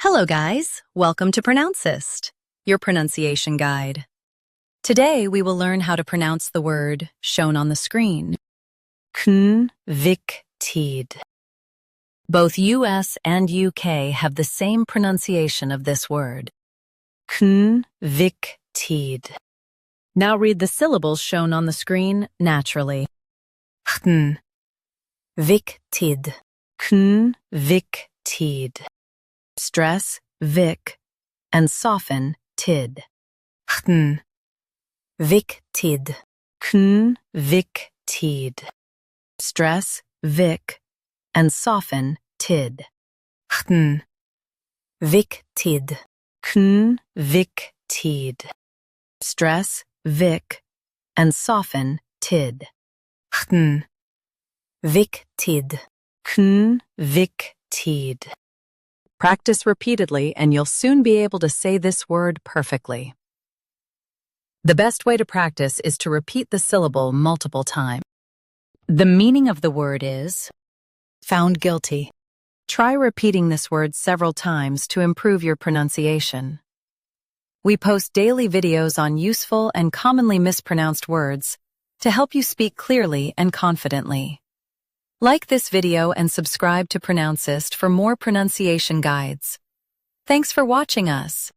Hello guys, welcome to Pronouncist, your pronunciation guide. Today we will learn how to pronounce the word shown on the screen. Convicted. Both US and UK have the same pronunciation of this word. Convicted. Now read the syllables shown on the screen naturally. Convicted. Convicted. Stress vic and soften tid. Convicted. Convicted. Stress vic and soften tid. Convicted. Convicted. Stress vic and soften tid. Convicted. Convicted. Practice repeatedly and you'll soon be able to say this word perfectly. The best way to practice is to repeat the syllable multiple times. The meaning of the word is found guilty. Try repeating this word several times to improve your pronunciation. We post daily videos on useful and commonly mispronounced words to help you speak clearly and confidently. Like this video and subscribe to Pronouncist for more pronunciation guides. Thanks for watching us.